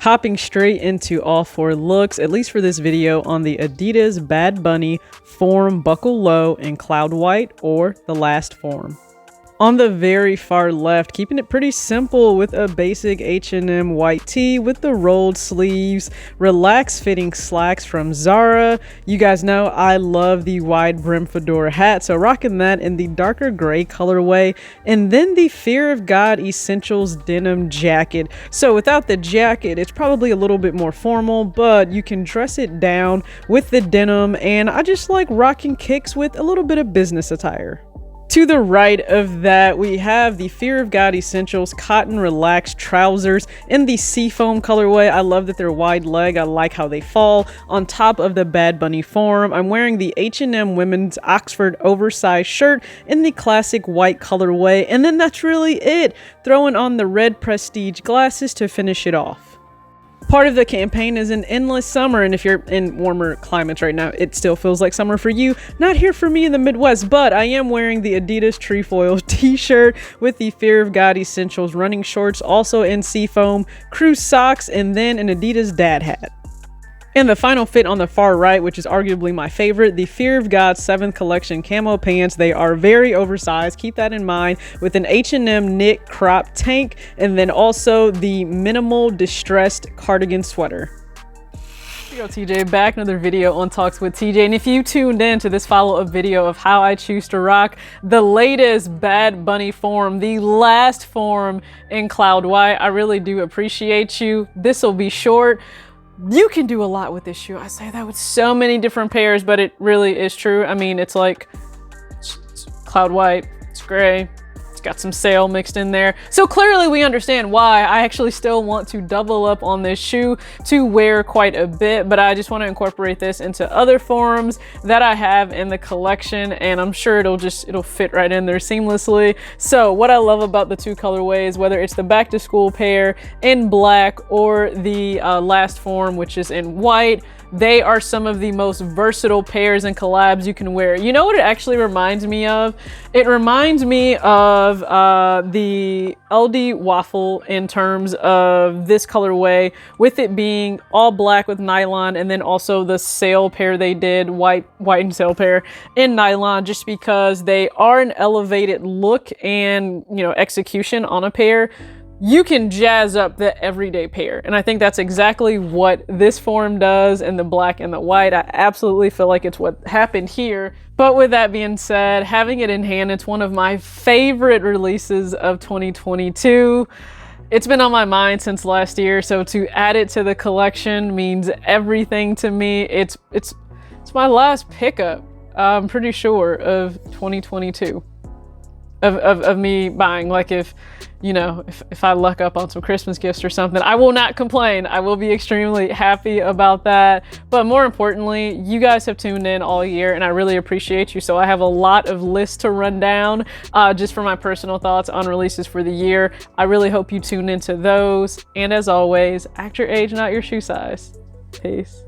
Hopping straight into all four looks, at least for this video, on the Adidas Bad Bunny Form Buckle Low in Cloud White or the last form. On the very far left, keeping it pretty simple with a basic H&M white tee with the rolled sleeves, relaxed fitting slacks from Zara. You guys know I love the wide brim fedora hat, so rocking that in the darker gray colorway. And then the Fear of God Essentials denim jacket. So without the jacket, it's probably a little bit more formal, but you can dress it down with the denim, and I just like rocking kicks with a little bit of business attire. To the right of that, we have the Fear of God Essentials cotton relaxed trousers in the seafoam colorway. I love that they're wide leg. I like how they fall on top of the Bad Bunny form. I'm wearing the H&M women's Oxford oversized shirt in the classic white colorway. And then that's really it. Throwing on the red Prestige glasses to finish it off. Part of the campaign is an endless summer, and if you're in warmer climates right now, it still feels like summer for you. Not here for me in the Midwest, but I am wearing the Adidas trefoil t-shirt with the Fear of God Essentials running shorts, also in seafoam, crew socks, and then an Adidas dad hat. And the final fit on the far right, which is arguably my favorite, the Fear of God 7th collection camo pants. They are very oversized, keep that in mind, with an H&M knit crop tank, and then also the minimal distressed cardigan sweater. Yo, TJ, back another video on Talks with TJ, and if you tuned in to this follow-up video of how I choose to rock the latest Bad Bunny form, the last form in Cloud White, I really do appreciate you. This will be short. You can do a lot with this shoe. I say that with so many different pairs, but it really is true. I mean, it's like it's Cloud White, it's gray, it's got some sail mixed in there. So clearly we understand why I actually still want to double up on this shoe to wear quite a bit, but I just want to incorporate this into other forms that I have in the collection, and I'm sure it'll fit right in there seamlessly. So what I love about the two colorways, whether it's the back to school pair in black or the last form, which is in white, they are some of the most versatile pairs and collabs you can wear. You know what it actually reminds me of? It reminds me of the LD Waffle in terms of this colorway, with it being all black with nylon, and then also the sail pair they did, white and sail pair in nylon, just because they are an elevated look and, you know, execution on a pair. You can jazz up the everyday pair, and I think that's exactly what this form does in the black and the white. I absolutely feel like it's what happened here. But with that being said, having it in hand, it's one of my favorite releases of 2022. It's been on my mind since last year, so to add it to the collection means everything to me. It's my last pickup, I'm pretty sure, of 2022. Of me buying. Like, if I luck up on some Christmas gifts or something, I will not complain. I will be extremely happy about that. But more importantly, you guys have tuned in all year, and I really appreciate you. So I have a lot of lists to run down just for my personal thoughts on releases for the year. I really hope you tune into those. And as always, act your age, not your shoe size. Peace.